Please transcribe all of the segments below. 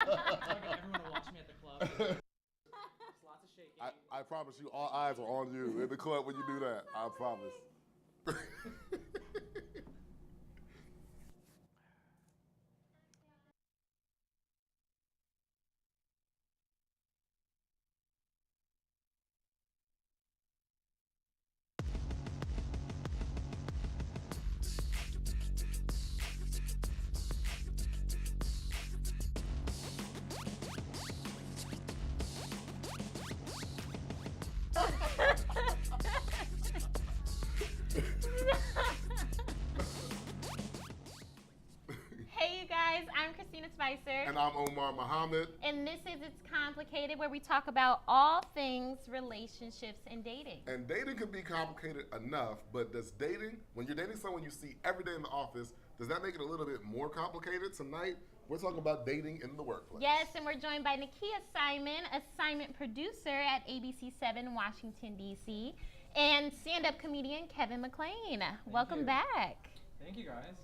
Everyone will watch me at the club. There's lots of shaking. I promise you, all eyes are on you in the club when you do that. I promise. Hey you guys, I'm Christina Spicer. And I'm Omar Muhammad. And this is It's Complicated, where we talk about all things relationships and dating. And dating can be complicated enough, but does dating, when you're dating someone you see every day in the office, does that make it a little bit more complicated? Tonight, we're talking about dating in the workplace. Yes, and we're joined by Nakia Simon, assignment producer at ABC7 Washington, D.C., and stand-up comedian Kevin McLean. Welcome back. Thank you, guys.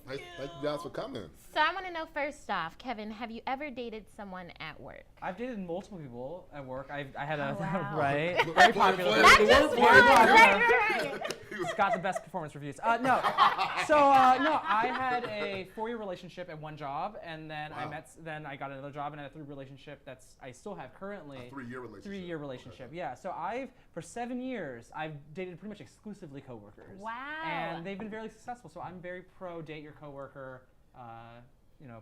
Thank you guys for coming. So I want to know, first off, Kevin, have you ever dated someone at work? I've dated multiple people at work. I had a wow. right, very popular. Not It just was one, very popular. right. It's got the best performance reviews. No, I had a 4-year relationship at one job, and then Wow. then I got another job and had a 3-year relationship I still have currently. A 3-year relationship. 3-year relationship, Okay. yeah. So for 7 years, I've dated pretty much exclusively coworkers. Wow. And they've been very successful. So I'm very pro date your coworker,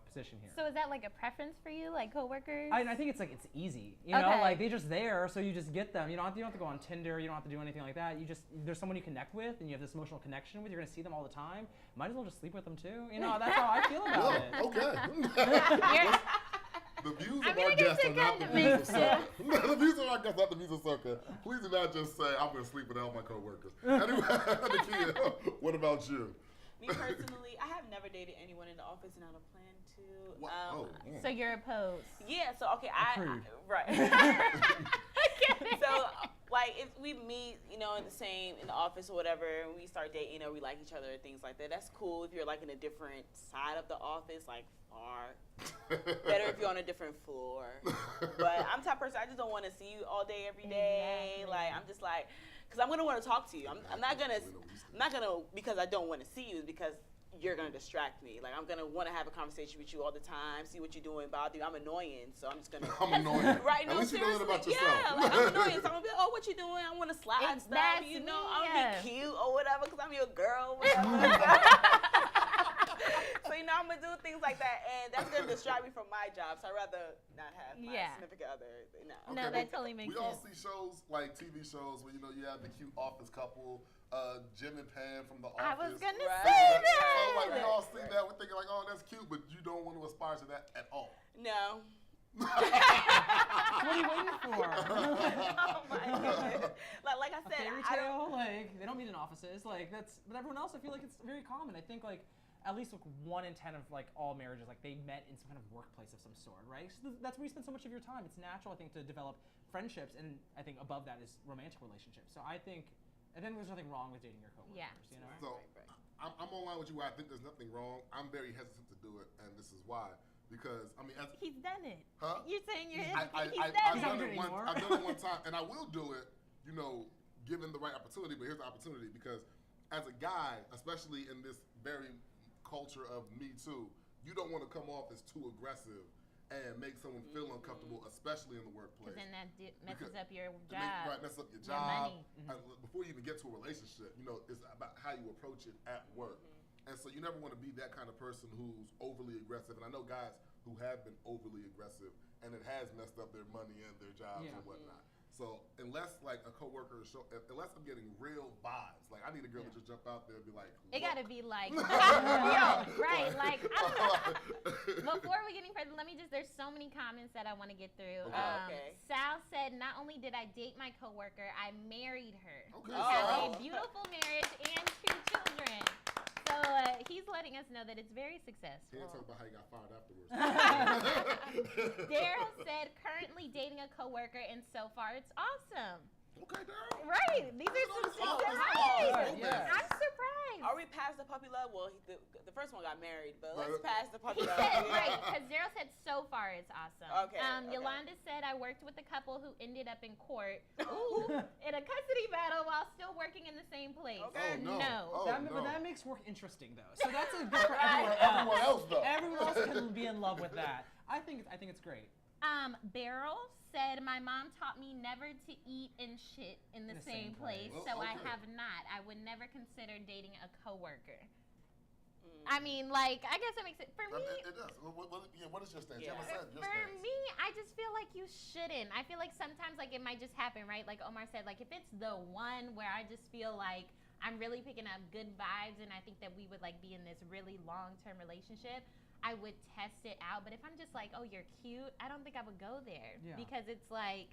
position here. So is that like a preference for you, like coworkers? I think it's easy, you know, Okay. like they're just there, so you just get them. You don't have to go on Tinder. You don't have to do anything like that. There's someone you connect with, and you have this emotional connection with. You're gonna see them all the time. Might as well just sleep with them too. You know, that's how I feel about it. Okay. The views I'm of our gonna get guests to are not the Kevin views of mixed Circa. The views of our guests are not the views of Circa. Please do not just say, I'm going to sleep with all my coworkers. Anyway, Nakia, what about you? Me personally, I have never dated anyone in the office, and I don't plan to. What? So you're opposed. Yeah, so okay, I Approved. right. Okay. So like if we meet, in the office or whatever, and we start dating or we like each other and things like that, that's cool if you're like in a different side of the office, like far. Better if you're on a different floor. But I'm the type of person, I just don't want to see you all day, every day. Exactly. Like I'm just like, because I'm gonna want to talk to you. I'm not gonna because I don't want to see you, it's because you're gonna distract me. Like I'm gonna want to have a conversation with you all the time, see what you're doing, bother you. I'm annoying, so I'm just gonna. I'm annoying. Right? At No, least you know that seriously. about yourself. Yeah, like I'm annoying, so I'm gonna be, oh, what you doing? I want to slide stuff. That's I'm me, gonna yeah. be cute or whatever, because I'm your girl. Whatever. So I'm gonna do things like that, and that's gonna distract me from my job. So I'd rather not have my significant other. No. No, that totally makes We all sense. see shows, like TV shows, where, you have the cute office couple, Jim and Pam from The Office. I was gonna Right. say So, that. like, we all see that, we're thinking, like, oh, that's cute, but you don't want to aspire to that at all. No. What are you waiting for? Oh my goodness. Like I said, Fairy I don't. tale, but don't meet in offices. But everyone else, I feel like it's very common. I think at least 1 in 10 of all marriages, they met in some kind of workplace of some sort, right? So that's where you spend so much of your time. It's natural, I think, to develop friendships, and I think above that is romantic relationships. So I think there's nothing wrong with dating your coworkers. Yeah. You know. So, Right. I'm online with you where I think there's nothing wrong. I'm very hesitant to do it, and this is why. Because, He's done it. Huh? You're saying you're I've hesitant. He's done done it. it anymore. I've done it one time, and I will do it, given the right opportunity. But here's the opportunity, because as a guy, especially in this very culture of Me Too, you don't want to come off as too aggressive and make someone feel uncomfortable, especially in the workplace. Because then that messes Because up your It job. Right, mess up your your job. money. Before you even get to a relationship, it's about how you approach it at work. And so you never want to be that kind of person who's overly aggressive. And I know guys who have been overly aggressive, and it has messed up their money and their jobs and whatnot. So unless a coworker unless I'm getting real vibes, I need a girl to just jump out there and be like, It look. gotta be like, right? Like, before we get any further, there's so many comments that I want to get through. Okay. Sal said, not only did I date my coworker, I married her. Okay, We have Sal. a beautiful marriage and 2 children. So he's letting us know that it's very successful. He ain't talking about how you got fired afterwards. Daryl said, currently dating a coworker, and so far it's awesome. Okay, Daryl. Right. These are some Oh, things oh, right. yeah. I'm surprised. Are we past the puppy love? Well, the first one got married, but let's Right. pass the puppy He love. said, right, because Daryl said so far it's awesome. Okay, okay. Yolanda said, I worked with a couple who ended up in court in a custody battle while still working in the same place. Okay. Oh, no. Oh, But no. that makes work interesting, though. So that's a good for everyone else. Everyone else, though. Everyone else can be in love with that. I think it's great. Beryl said, my mom taught me never to eat and shit in the same place, place. so Oh, I okay. have not. I would never consider dating a coworker. I mean, like, I guess that makes it, for me, It does. What is your stance? Yeah. You haven't said your for stance. me, I just feel like you shouldn't. I feel like sometimes, like, it might just happen, right? Like Omar said, like, if it's the one where I just feel like I'm really picking up good vibes and I think that we would, like, be in this really long-term relationship, I would test it out. But if I'm just like, oh, you're cute, I don't think I would go there. Yeah. Because it's like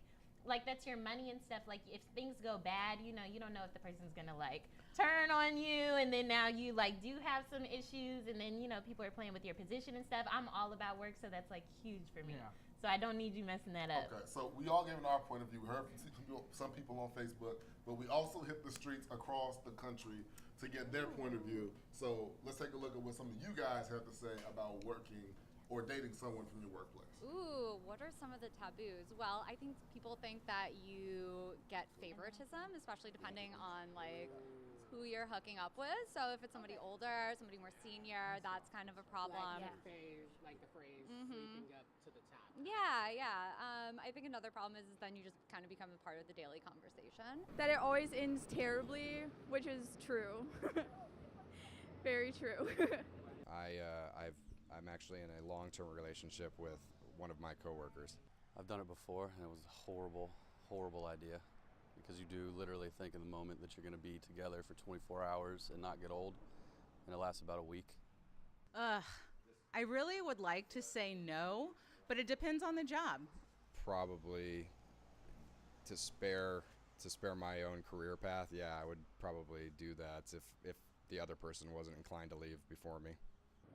that's your money and stuff. Like, if things go bad, you know, you don't know if the person's gonna, like, turn on you, and then now you, like, do have some issues, and then, you know, people are playing with your position and stuff. I'm all about work, so that's, like, huge for me. Yeah. So I don't need you messing that up. Okay, so we all gave our point of view. We heard from some people on Facebook, but we also hit the streets across the country to get their point of view. So let's take a look at what some of you guys have to say about working or dating someone from your workplace. Ooh, what are some of the taboos? Well, I think people think that you get favoritism, especially depending on like who you're hooking up with. So if it's somebody older, somebody more senior, that's kind of a problem. Like the phrase sleeping up to the top. Yeah. I think another problem is then you just kind of become a part of the daily conversation. That it always ends terribly, which is true. Very true. I'm actually in a long-term relationship with one of my coworkers. I've done it before, and it was a horrible, horrible idea because you do literally think in the moment that you're going to be together for 24 hours and not get old, and it lasts about a week. I really would like to say no, but it depends on the job. Probably to spare my own career path, yeah, I would probably do that if the other person wasn't inclined to leave before me.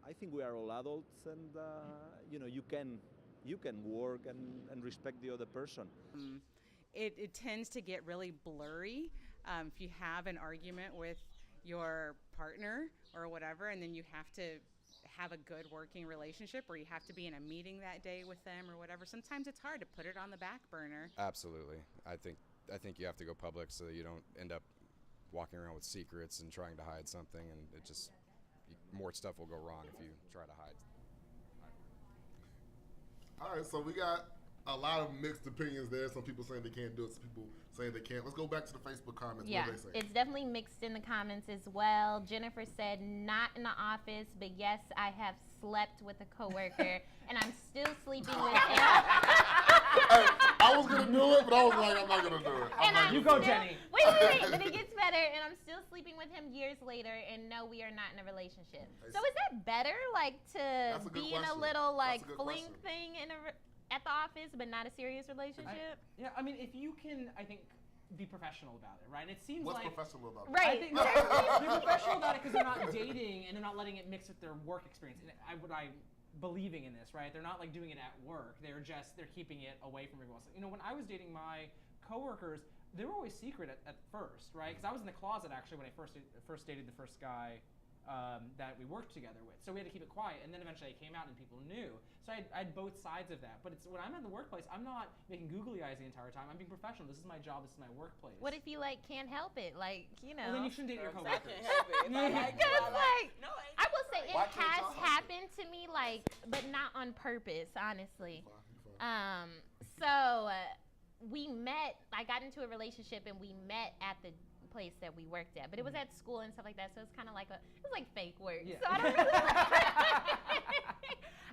I think we are all adults, and you can work and respect the other person. It tends to get really blurry if you have an argument with your partner or whatever, and then you have to have a good working relationship, or you have to be in a meeting that day with them or whatever. Sometimes it's hard to put it on the back burner. Absolutely. I think you have to go public so that you don't end up walking around with secrets and trying to hide something, and it just more stuff will go wrong if you try to hide. All right, so we got a lot of mixed opinions there. Some people saying they can't do it, some people saying they can. Let's go back to the Facebook comments. Yeah, What are they saying? it's definitely mixed in the comments as well. Jennifer said, not in the office, but yes, I have slept with a coworker, and I'm still sleeping with him. I was going to do it, but I was like, I'm not going to do it. And I'm You go, still- Jenny. Wait, but it gets better, and I'm still sleeping with him years later, and no, we are not in a relationship. So is that better, like, That's to a good be in a question. little, like, That's a good fling question. thing at the office, but not a serious relationship? Yeah, I mean, if you can, I think, be professional about it, right? And it seems What's like professional about I Right. think they're professional about it because they're not dating and they're not letting it mix with their work experience. And I'm believing in this, right? They're not like doing it at work. They're keeping it away from everyone else. You know, when I was dating my coworkers, they were always secret at first, right? Because I was in the closet actually when I first dated the first guy that we worked together with. So we had to keep it quiet, and then eventually I came out and people knew. So I had both sides of that. But it's when I'm at the workplace, I'm not making googly eyes the entire time. I'm being professional. This is my job. This is my workplace. What if you, like, can't help it? Like, you know. Well, then you shouldn't date your I coworkers. can't help it. If I like you, Because, I like, no, I will say it Why can't has y'all help it? happened to me, like, but not on purpose, honestly. You're fine. So we met. I got into a relationship, and we met at the place that we worked at, but it was at school and stuff like that. So it's kind of like it was like fake work. Yeah. So I don't really,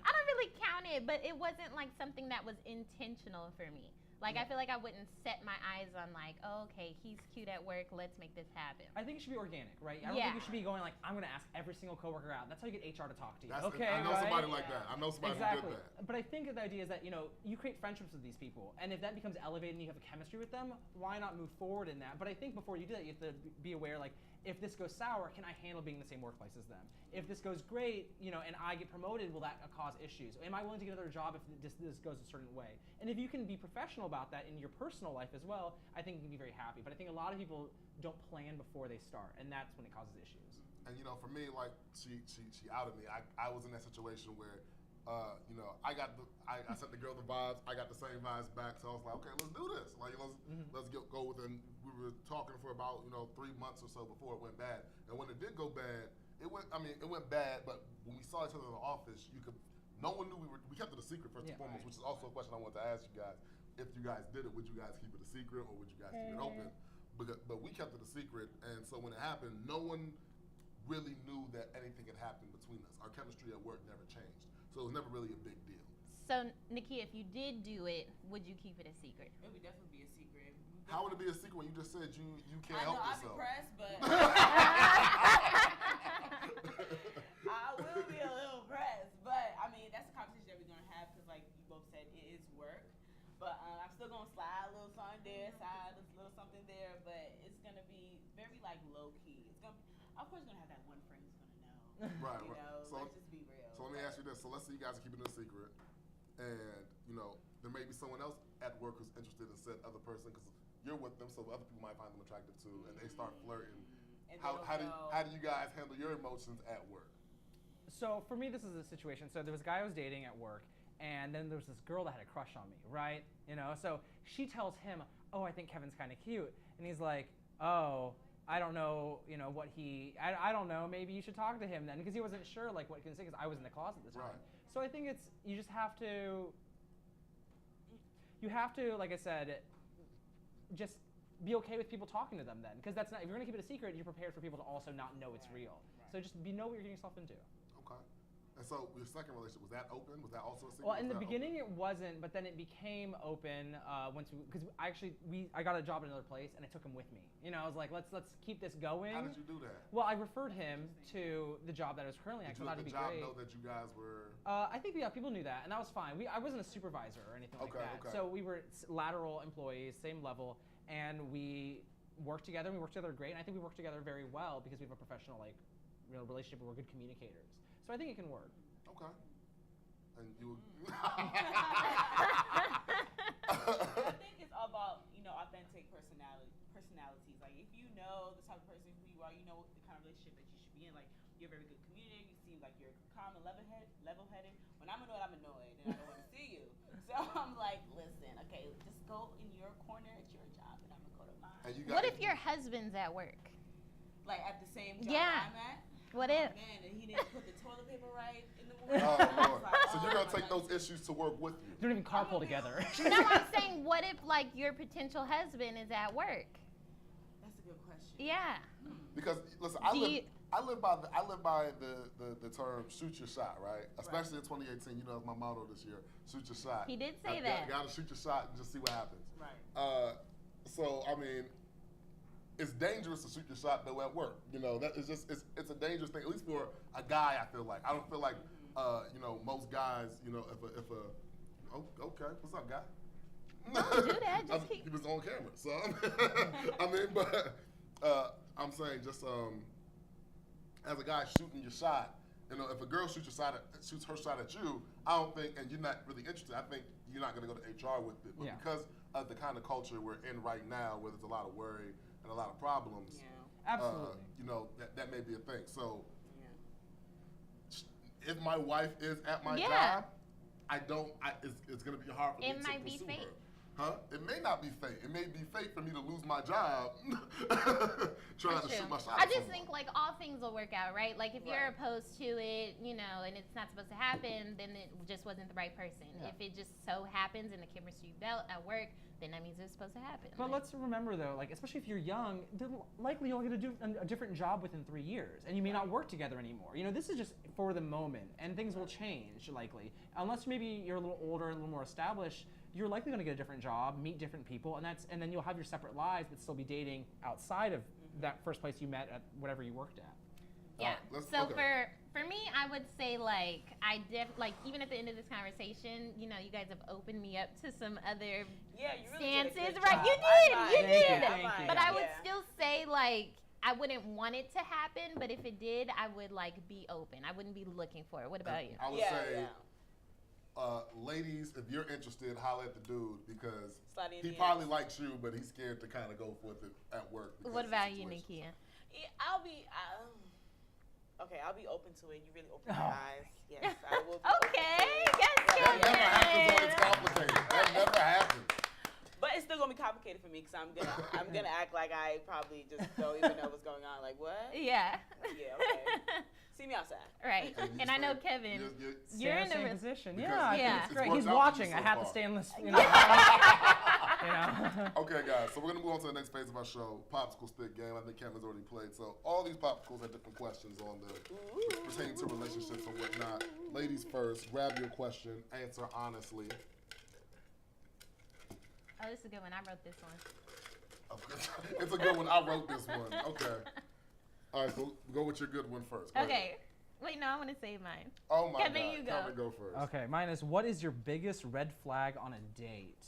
I don't really count it, but it wasn't like something that was intentional for me. Like, I feel like I wouldn't set my eyes on, like, oh, okay, he's cute at work, let's make this happen. I think it should be organic, right? I don't Yeah. think you should be going like, I'm going to ask every single coworker out. That's how you get HR to talk to you. That's, okay, I know right? somebody like that. I know somebody Exactly. who did that. But I think the idea is that, you know, you create friendships with these people, and if that becomes elevated and you have a chemistry with them, why not move forward in that? But I think before you do that, you have to be aware, like, if this goes sour, can I handle being in the same workplace as them? If this goes great, and I get promoted, will that cause issues? Am I willing to get another job if this goes a certain way? And if you can be professional about that in your personal life as well, I think you can be very happy. But I think a lot of people don't plan before they start, and that's when it causes issues. And for me, like she outed me. I was in that situation where, I sent the girl the vibes. I got the same vibes back. So I was like, okay, let's do this. Like let's go with it. And we were talking for about 3 months or so before it went bad. And when it did go bad, it went bad. But when we saw each other in the office, no one knew we kept it a secret first and foremost, which is also a question I wanted to ask you guys. If you guys did it, would you guys keep it a secret or would you guys keep it open? But we kept it a secret, and so when it happened, no one really knew that anything had happened between us. Our chemistry at work never changed, so it was never really a big deal. So, Nikki, if you did do it, would you keep it a secret? It would definitely be a secret. How would it be a secret when you just said you can't help yourself? I'm impressed, but I will be a little impressed. But I mean, that's a conversation that we're gonna have because, like you both said, it is work. But I'm still gonna slide a little something there, slide a little something there. But it's gonna be very low key. It's gonna, of course, gonna have that one friend who's gonna know. Right. So let's just be real. So let me ask you this. So let's say you guys are keeping it a secret, and there may be someone else at work who's interested in said other person because you're with them, so other people might find them attractive too, and they start flirting. And How do you guys handle your emotions at work? So for me, this is a situation. So there was a guy I was dating at work, and then there was this girl that had a crush on me, right? So she tells him, "Oh, I think Kevin's kind of cute," and he's like, "Oh, I don't know, what I don't know. Maybe you should talk to him then," because he wasn't sure what he can say because I was in the closet at the time. Right. So I think you just have to. You have to, like I said, just be okay with people talking to them then, because that's not. If you're gonna keep it a secret, you're prepared for people to also not know it's real. Right. So just know what you're getting yourself into. Okay. And so your second relationship, was that open? Was that also a secret? Well, in the beginning it wasn't, but then it became open once because I got a job at another place and I took him with me. I was like, let's keep this going. How did you do that? Well, I referred him to the job that I was currently at. Did you let the job know that you guys were? I think people knew that, and that was fine. I wasn't a supervisor or anything like that. Okay. So we were lateral employees, same level, and we worked together. We worked together great, and I think we worked together very well because we have a professional relationship. We're good communicators, so I think it can work. Okay. And you. I think it's all about authentic personalities. Like if you know the type of person who you are, you know the kind of relationship that you should be in. Like you're a very good communicator. You seem like you're calm and level-headed. When I'm annoyed, I'm annoyed, and I don't want to see you. So I'm like, listen, okay, just go in your corner at your job, and I'm gonna go to mine. What if your husband's at work? Like at the same job Yeah. I'm at? What if? Man, and he didn't put the toilet paper right in the morning. Oh, Lord. So you're going to take those issues to work with you. You don't even carpool together. No, I'm saying, what if your potential husband is at work? That's a good question. Yeah. Because listen, I live by the term "shoot your shot," right? Especially in 2018, it's my motto this year: "Shoot your shot." He did say that. You got to shoot your shot and just see what happens. Right. So I mean, it's dangerous to shoot your shot though at work. That is just it's a dangerous thing. At least for a guy, I feel like. I don't feel like most guys. If okay, what's up, guy? Don't do that. Just he was on camera, so I'm saying just as a guy shooting your shot. If a girl shoots her shot at you, I don't think, and you're not really interested, I think you're not going to go to HR with it. But because of the kind of culture we're in right now, where there's a lot of worry and a lot of problems, absolutely, that may be a thing. So, if my wife is at my job, it's going to be hard for me to pursue her. It might be fate. Huh? It may not be fate. It may be fate for me to lose my job trying to shoot my shot. I just think all things will work out, right? Like if you're opposed to it, and it's not supposed to happen, then it just wasn't the right person. Yeah. If it just so happens and the chemistry belt at work, then that means it's supposed to happen. But let's remember though, especially if you're young, likely you're going to do a different job within 3 years, and you may not work together anymore. This is just for the moment, and things will change likely, unless maybe you're a little older and a little more established. You're likely going to get a different job, meet different people, and then you'll have your separate lives, but still be dating outside of that first place you met at whatever you worked at. Yeah. For me, I would say even at the end of this conversation, you guys have opened me up to some other you really stances, did a good right? job. You did. Thank you. But I would still say I wouldn't want it to happen, but if it did, I would like be open. I wouldn't be looking for it. What about you? I would say, ladies, if you're interested, holler at the dude because he probably likes you, but he's scared to kind of go with it at work. What about you, Nakia? Yeah, I'll be open to it. You really open my eyes. Yes, I will be Okay, yes, That never happens when it's complicated. That never happens. But it's still gonna be complicated for me because I'm gonna act like I probably just don't even know what's going on. Like what? Yeah. Yeah. Okay. See me outside. Right. And I know Kevin, you're in same the position. Because Yeah, it's it's great. worked He's out for watching. you I so have to far. stay in this. Okay, guys. So we're gonna move on to the next phase of our show, popsicle stick game. I think Kevin's already played. So all these popsicles have different questions on the pertaining to relationships and whatnot. Ladies first. Grab your question. Answer honestly. Oh, this is a good one. I wrote this one. It's a good one. I wrote this one. Okay. All right. So go with your good one first. Go ahead. Okay. Wait, no, I want to save mine. Oh my Kevin, God. you go. Kevin, go first. Okay, mine is, what is your biggest red flag on a date?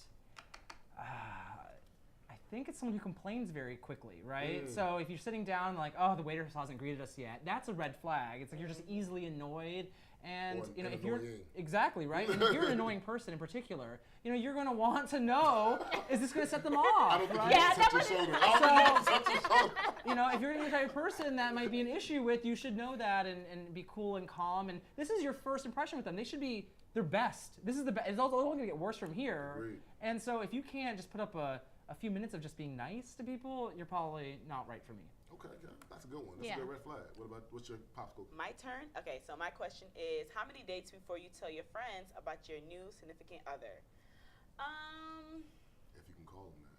I think it's someone who complains very quickly, right? So if you're sitting down like, oh, the waiter hasn't greeted us yet, that's a red flag. It's like you're just easily annoyed. And Or you know, an if you're annoying. exactly right, and if you're an annoying person in particular, you know, you're going to want to know, is this going to set them off? I don't think right? you need to touch your shoulder. I don't think you need to touch your shoulder. You know, if you're the type of person that might be an issue with, you should know that and be cool and calm. And this is your first impression with them. They should be their best. This is the best. It's only going to get worse from here. Agreed. And so if you can't just put up a few minutes of just being nice to people, you're probably not right for me. Okay, that's a good one. That's Yeah. a good red flag. What's your popsicle? My turn. Okay, so my question is, how many dates before you tell your friends about your new significant other? If you can call them that.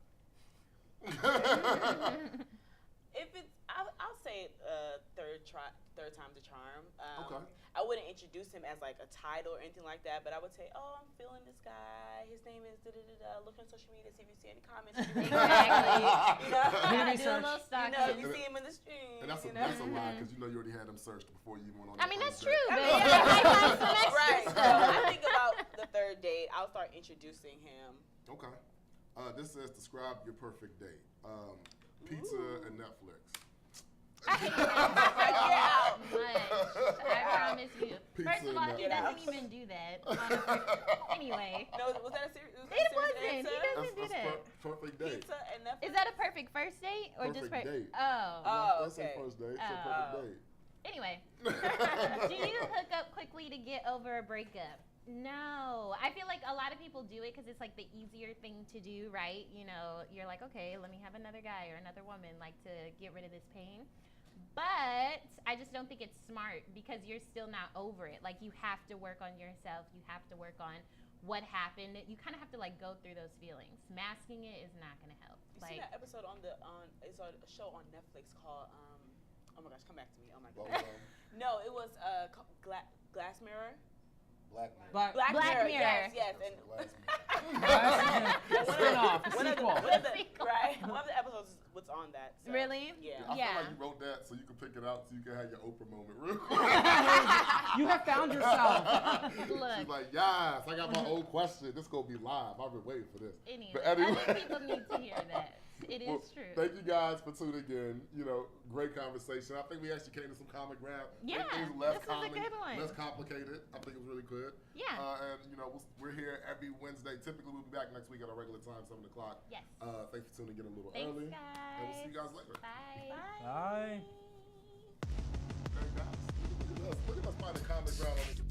If it's, I'll say third time's a charm. Okay. I wouldn't introduce him as like a title or anything like that, but I would say, oh, I'm feeling this guy. His name is da-da-da-da. Look on social media, see if you see any comments. Exactly. You know, Do a research. little you stalking. know, if you see him in the street. And that's a lie because you know you already had them searched before you went on. I that mean, that's first true, date. but you might find some extra Right. So stuff. I think about the third date. I'll start introducing him. Okay. This says describe your perfect date. Pizza and Netflix. I hate that so much. I promise you. Pizza First of all, and he Netflix. doesn't even do that. Honestly. Anyway. No, was that a serious? It wasn't. He doesn't do That's that. perfect date. Pizza and Netflix. Is that a perfect first date or just Perfect date. Oh. That's okay. a first date. It's a Oh. perfect date. Anyway. Do you hook up quickly to get over a breakup? No. I feel like a lot of people do it because it's like the easier thing to do, right? You know, you're like, okay, let me have another guy or another woman like to get rid of this pain. But I just don't think it's smart because you're still not over it. Like you have to work on yourself. You have to work on what happened. You kind of have to like go through those feelings. Masking it is not going to help. You see that episode it's a show on Netflix called oh my gosh, come back to me. Oh my god. No, it was Glass Mirror. Black man. Black Mirror. Yes. And Spin-off, the one of sequel. one of the episodes was on that. So, Really? Yeah. I feel Yeah. like you wrote that so you could pick it out so you can have your Oprah moment real quick. You have found yourself. Look. She's like, yes, I got my old question. This going to be live. I've been waiting for this. Anyway, But anyway. other people need to hear that. It is Well, true. Thank you guys for tuning in. You know, great conversation. I think we actually came to some common ground. Yeah, Things less this was a common, good one. less complicated. I think it was really good. Yeah. And you know, we're here every Wednesday. Typically, we'll be back next week at our regular time, 7 o'clock. Yes. Thanks for tuning in a little Thanks, early. guys. And we'll see you guys later. Bye. Bye. Okay, guys. Look at us finding common ground on it.